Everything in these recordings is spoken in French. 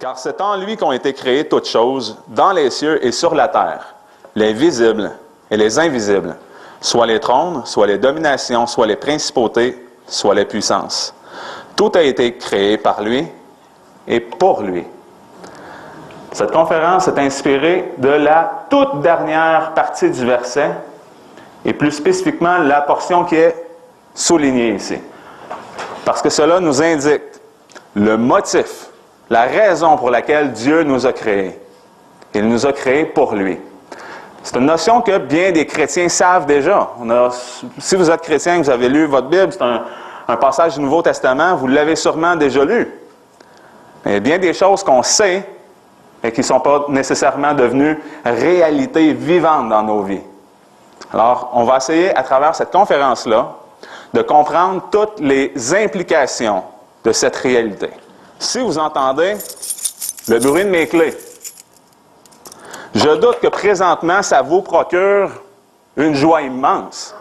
Car c'est en lui qu'ont été créées toutes choses, dans les cieux et sur la terre, les visibles et les invisibles, soit les trônes, soit les dominations, soit les principautés, soit les puissances. Tout a été créé par lui et pour lui. Cette conférence est inspirée de la toute dernière partie du verset, et plus spécifiquement la portion qui est soulignée ici. Parce que cela nous indique le motif, la raison pour laquelle Dieu nous a créés. Il nous a créés pour lui. C'est une notion que bien des chrétiens savent déjà. Si vous êtes chrétien, vous avez lu votre Bible, c'est un passage du Nouveau Testament, vous l'avez sûrement déjà lu. Il y a bien des choses qu'on sait et qui ne sont pas nécessairement devenues réalités vivantes dans nos vies. Alors, on va essayer, à travers cette conférence-là, de comprendre toutes les implications de cette réalité. Si vous entendez le bruit de mes clés, je doute que présentement, ça vous procure une joie immense.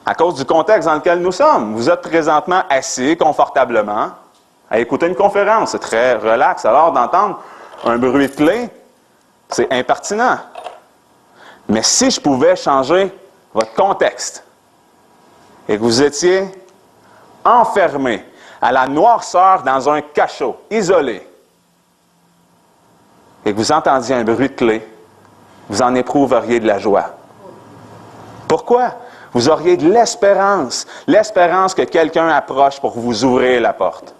À cause du contexte dans lequel nous sommes. Vous êtes présentement assis confortablement à écouter une conférence. C'est très relax. Alors, d'entendre un bruit de clé, c'est impertinent. Mais si je pouvais changer votre contexte et que vous étiez enfermé à la noirceur dans un cachot, isolé, et que vous entendiez un bruit de clé, vous en éprouveriez de la joie. Pourquoi? Vous auriez de l'espérance que quelqu'un approche pour vous ouvrir la porte.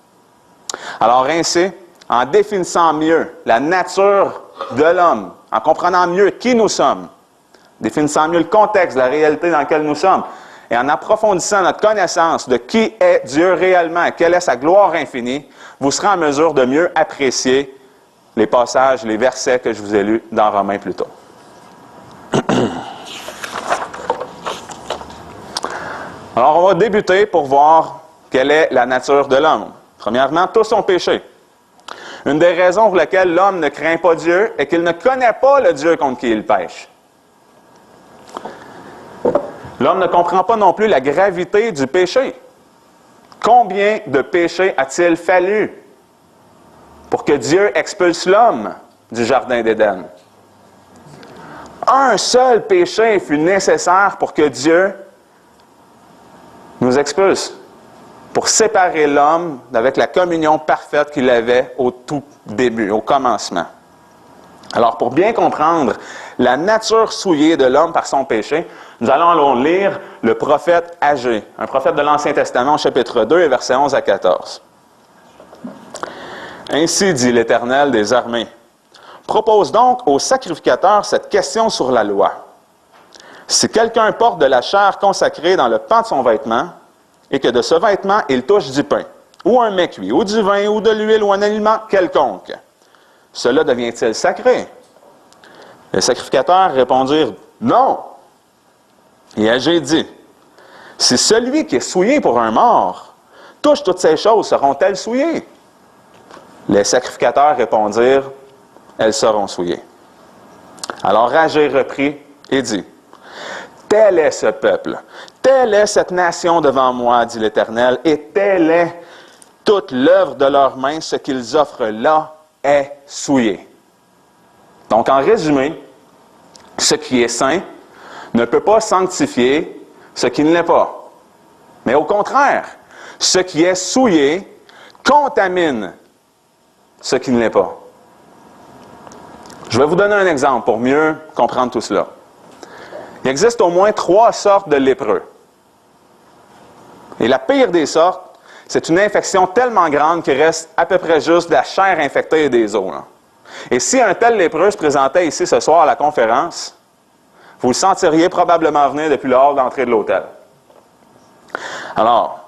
Alors ainsi, en définissant mieux la nature de l'homme, en comprenant mieux qui nous sommes, définissant mieux le contexte, la réalité dans laquelle nous sommes, et en approfondissant notre connaissance de qui est Dieu réellement, quelle est sa gloire infinie, vous serez en mesure de mieux apprécier les passages, les versets que je vous ai lus dans Romains plus tôt. Alors, on va débuter pour voir quelle est la nature de l'homme. Premièrement, tous ont péché. Une des raisons pour lesquelles l'homme ne craint pas Dieu est qu'il ne connaît pas le Dieu contre qui il pêche. L'homme ne comprend pas non plus la gravité du péché. Combien de péchés a-t-il fallu pour que Dieu expulse l'homme du jardin d'Éden? Un seul péché fut nécessaire pour que Dieu nous expulse, pour séparer l'homme avec la communion parfaite qu'il avait au tout début, au commencement. Alors, pour bien comprendre la nature souillée de l'homme par son péché, nous allons lire le prophète Agé, un prophète de l'Ancien Testament, chapitre 2, versets 11 à 14. « Ainsi dit l'Éternel des armées, propose donc au sacrificateur cette question sur la loi. Si quelqu'un porte de la chair consacrée dans le pan de son vêtement, et que de ce vêtement il touche du pain, ou un mets cuit, ou du vin, ou de l'huile, ou un aliment quelconque, cela devient-il sacré? Les sacrificateurs répondirent non. Et Agé dit, si celui qui est souillé pour un mort touche toutes ces choses, seront-elles souillées? Les sacrificateurs répondirent, elles seront souillées. Alors Agé reprit et dit, tel est ce peuple, telle est cette nation devant moi, dit l'Éternel, et telle est toute l'œuvre de leurs mains, ce qu'ils offrent là est souillé. Donc, en résumé, ce qui est saint ne peut pas sanctifier ce qui ne l'est pas. Mais au contraire, ce qui est souillé contamine ce qui ne l'est pas. Je vais vous donner un exemple pour mieux comprendre tout cela. Il existe au moins 3 sortes de lépreux. Et la pire des sortes, c'est une infection tellement grande qu'il reste à peu près juste de la chair infectée et des os. Là. Et si un tel lépreux se présentait ici ce soir à la conférence, vous le sentiriez probablement venir depuis le hall d'entrée de l'hôtel. Alors,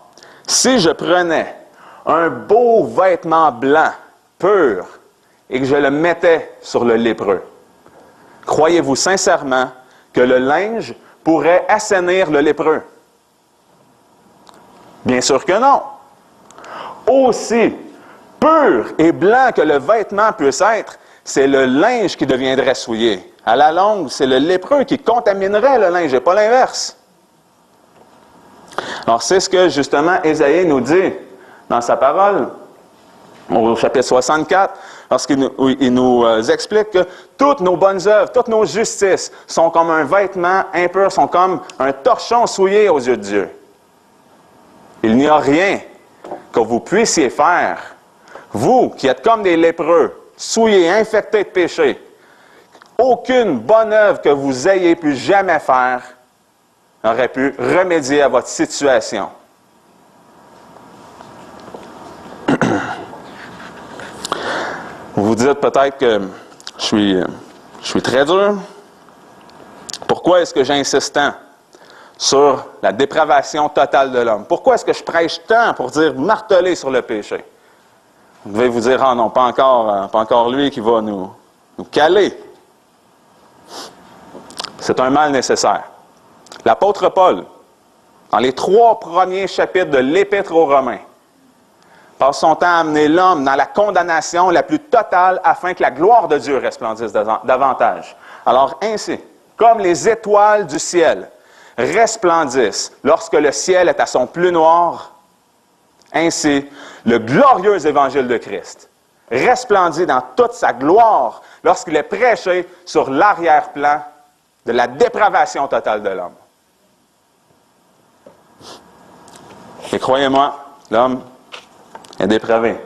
si je prenais un beau vêtement blanc, pur, et que je le mettais sur le lépreux, croyez-vous sincèrement que le linge pourrait assainir le lépreux? Bien sûr que non. Aussi pur et blanc que le vêtement puisse être, c'est le linge qui deviendrait souillé. À la longue, c'est le lépreux qui contaminerait le linge et pas l'inverse. Alors, c'est ce que justement Ésaïe nous dit dans sa parole. au chapitre 64, lorsqu'il nous explique que toutes nos bonnes œuvres, toutes nos justices sont comme un vêtement impur, sont comme un torchon souillé aux yeux de Dieu. Il n'y a rien que vous puissiez faire, vous qui êtes comme des lépreux, souillés, infectés de péché, aucune bonne œuvre que vous ayez pu jamais faire n'aurait pu remédier à votre situation. Vous vous dites peut-être que je suis très dur. Pourquoi est-ce que j'insiste tant sur la dépravation totale de l'homme? Pourquoi est-ce que je prêche tant pour dire marteler sur le péché? Vous devez vous dire, ah non, pas encore lui qui va nous caler. C'est un mal nécessaire. L'apôtre Paul, dans les 3 premiers chapitres de l'Épître aux Romains, passe son temps à amener l'homme dans la condamnation la plus totale afin que la gloire de Dieu resplendisse davantage. Alors ainsi, comme les étoiles du ciel resplendissent lorsque le ciel est à son plus noir, ainsi le glorieux évangile de Christ resplendit dans toute sa gloire lorsqu'il est prêché sur l'arrière-plan de la dépravation totale de l'homme. Et croyez-moi, l'homme est dépravé.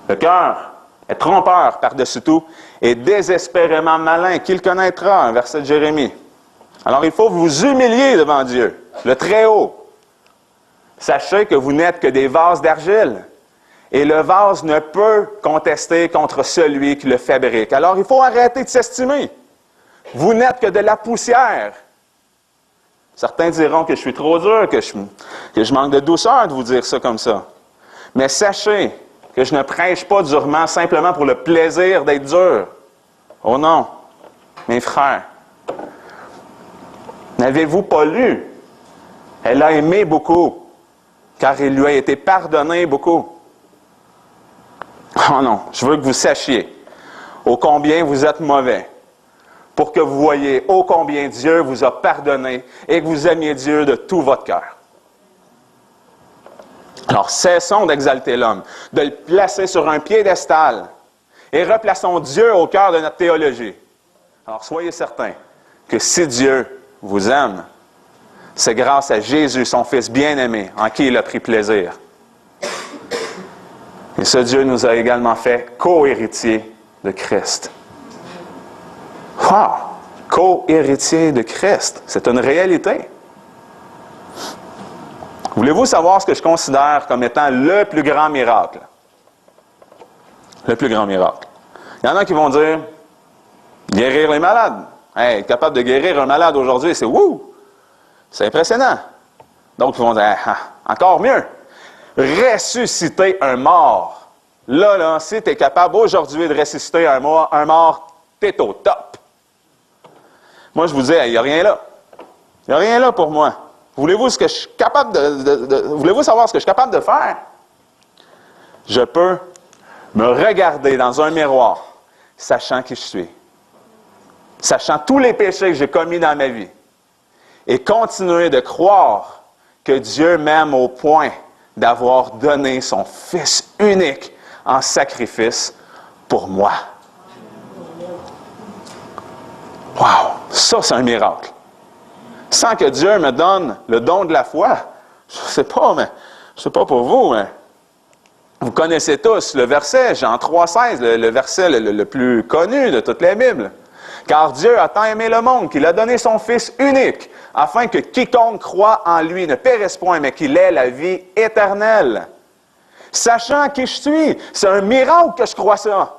Le cœur est trompeur par-dessus tout et désespérément malin. Qui le connaîtra? Un verset de Jérémie. Alors il faut vous humilier devant Dieu, le Très-Haut. Sachez que vous n'êtes que des vases d'argile. Et le vase ne peut contester contre celui qui le fabrique. Alors il faut arrêter de s'estimer. Vous n'êtes que de la poussière. Certains diront que je suis trop dur, que je manque de douceur de vous dire ça comme ça. Mais sachez que je ne prêche pas durement simplement pour le plaisir d'être dur. Oh non, mes frères. N'avez-vous pas lu? Elle a aimé beaucoup, car il lui a été pardonné beaucoup. Oh non, je veux que vous sachiez ô combien vous êtes mauvais, pour que vous voyiez ô combien Dieu vous a pardonné et que vous aimiez Dieu de tout votre cœur. Alors cessons d'exalter l'homme, de le placer sur un piédestal et replaçons Dieu au cœur de notre théologie. Alors soyez certains que si Dieu vous aime, c'est grâce à Jésus, son Fils bien-aimé, en qui il a pris plaisir. Et ce Dieu nous a également fait co-héritiers de Christ. Wow! Co-héritiers de Christ, c'est une réalité. Voulez-vous savoir ce que je considère comme étant le plus grand miracle? Le plus grand miracle. Il y en a qui vont dire, guérir les malades. Hey, être capable de guérir un malade aujourd'hui, c'est wouh! C'est impressionnant. D'autres vont dire, encore mieux. Ressusciter un mort. Là, si tu es capable aujourd'hui de ressusciter un mort, tu es au top. Moi, je vous dis, il n'y a rien là. Il n'y a rien là pour moi. Voulez-vous ce que je suis capable voulez-vous savoir ce que je suis capable de faire? Je peux me regarder dans un miroir, sachant qui je suis, sachant tous les péchés que j'ai commis dans ma vie, et continuer de croire que Dieu m'aime au point d'avoir donné son Fils unique en sacrifice pour moi. Wow! Ça, c'est un miracle. Sans que Dieu me donne le don de la foi, je ne sais pas pour vous, mais vous connaissez tous le verset, Jean 3,16, le verset le plus connu de toute la Bible. Car Dieu a tant aimé le monde qu'il a donné son Fils unique, afin que quiconque croit en lui ne périsse point, mais qu'il ait la vie éternelle. Sachant qui je suis, c'est un miracle que je crois ça.